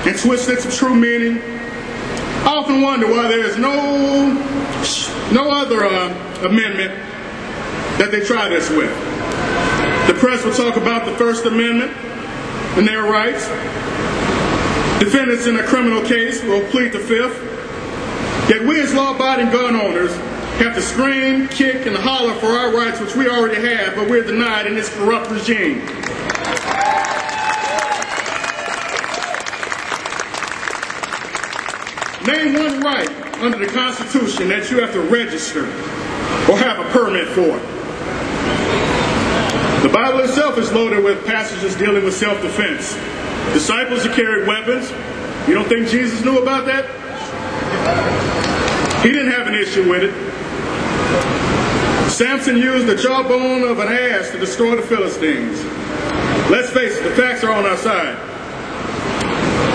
and twist its true meaning. I often wonder why there is no other amendment that they try this with. The press will talk about the First Amendment and their rights. Defendants in a criminal case will plead the Fifth. Yet we as law-abiding gun owners have to scream, kick, and holler for our rights, which we already have, but we're denied in this corrupt regime. Name one right under the Constitution that you have to register or have a permit for. The Bible itself is loaded with passages dealing with self-defense. Disciples who carried weapons. You don't think Jesus knew about that? He didn't have an issue with it. Samson used the jawbone of an ass to destroy the Philistines. Let's face it, the facts are on our side.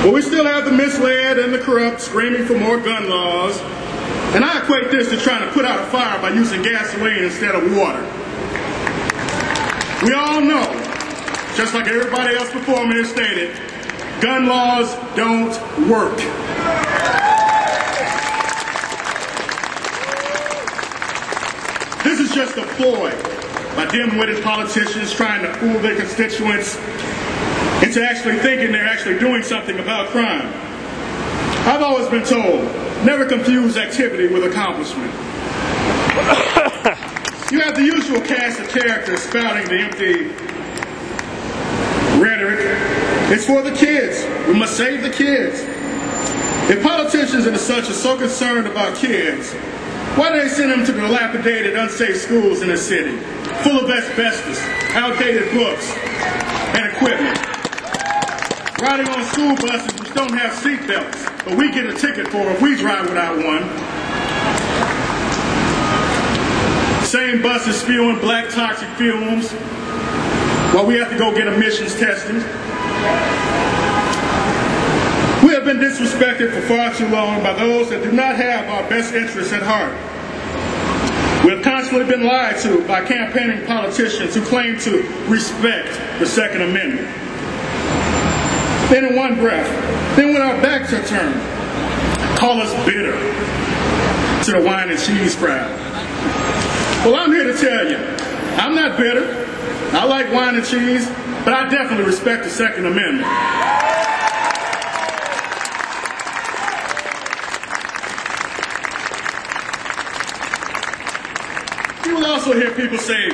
But we still have the misled and the corrupt screaming for more gun laws. And I equate this to trying to put out a fire by using gasoline instead of water. We all know, just like everybody else before me has stated, gun laws don't work. This is just a ploy by dim-witted politicians trying to fool their constituents into actually thinking they're actually doing something about crime. I've always been told, never confuse activity with accomplishment. You have the usual cast of characters spouting the empty rhetoric. It's for the kids. We must save the kids. If politicians and such are so concerned about kids, why do they send them to dilapidated, unsafe schools in the city, full of asbestos, outdated books, and equipment? Riding on school buses which don't have seat belts, but we get a ticket for if we drive without one. Same buses spewing black toxic fumes while we have to go get emissions testing. We have been disrespected for far too long by those that do not have our best interests at heart. We have constantly been lied to by campaigning politicians who claim to respect the Second Amendment. Then in one breath, then when our backs are turned, call us bitter to the wine and cheese crowd. Well, I'm here to tell you, I'm not bitter. I like wine and cheese, but I definitely respect the Second Amendment. You will also hear people say,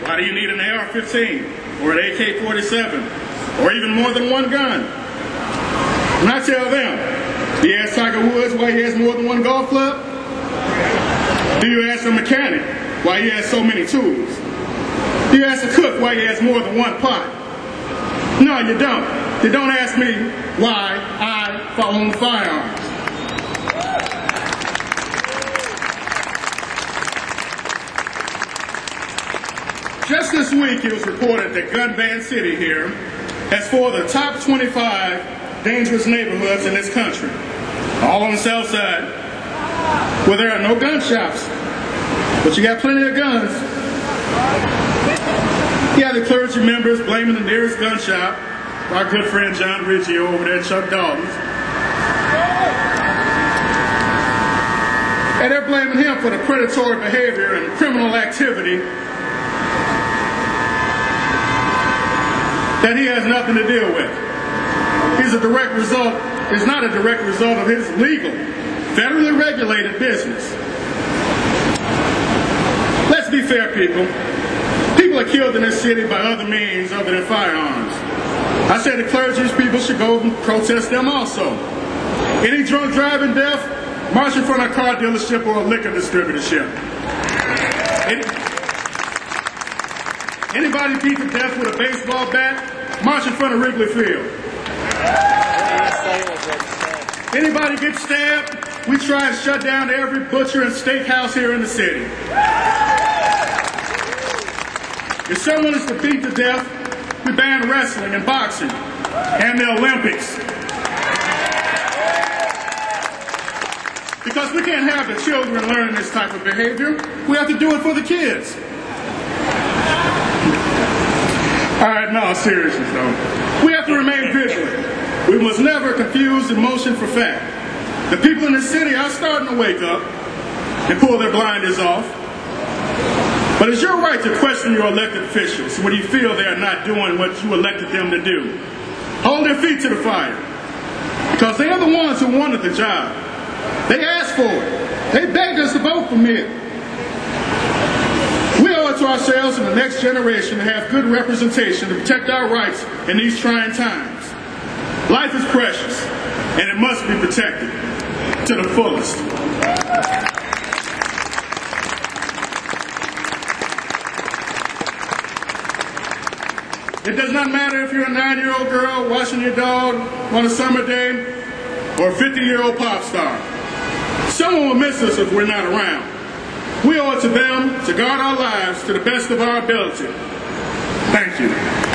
why do you need an AR-15 or an AK-47 or even more than one gun? And I tell them, do you ask Tiger Woods why he has more than one golf club? Do you ask a mechanic why he has so many tools? Do you ask a cook why he has more than one pot? No, you don't. You don't ask me why I own firearms. Just this week, it was reported that Gun Ban City here has 4 of the top 25 dangerous neighborhoods in this country, all on the south side, where there are no gun shops, but you got plenty of guns. You have the clergy members blaming the nearest gun shop, our good friend John Ritchie over there at Chuck Dalton's, and they're blaming him for the predatory behavior and criminal activity that he has nothing to deal with. He's not a direct result of his legal, federally regulated business. Let's be fair, people. People are killed in this city by other means other than firearms. I say the clergy's people should go and protest them also. Any drunk driving death, march in front of a car dealership or a liquor distributorship. Anybody beat to death with a baseball bat, march in front of Wrigley Field. Anybody get stabbed, we try and shut down every butcher and steakhouse here in the city. If someone is to beat to death, we ban wrestling and boxing and the Olympics. Because we can't have the children learning this type of behavior. We have to do it for the kids. All right, no, seriously though. We have to remain vigilant. We must never confuse emotion for fact. The people in the city are starting to wake up and pull their blinders off. But it's your right to question your elected officials when you feel they are not doing what you elected them to do. Hold their feet to the fire, because they are the ones who wanted the job. They asked for it. They begged us to vote for me. We owe it to ourselves and the next generation to have good representation to protect our rights in these trying times. Life is precious, and it must be protected to the fullest. It does not matter if you're a 9-year-old girl washing your dog on a summer day or a 50-year-old pop star. Someone will miss us if we're not around. We owe it to them to guard our lives to the best of our ability. Thank you.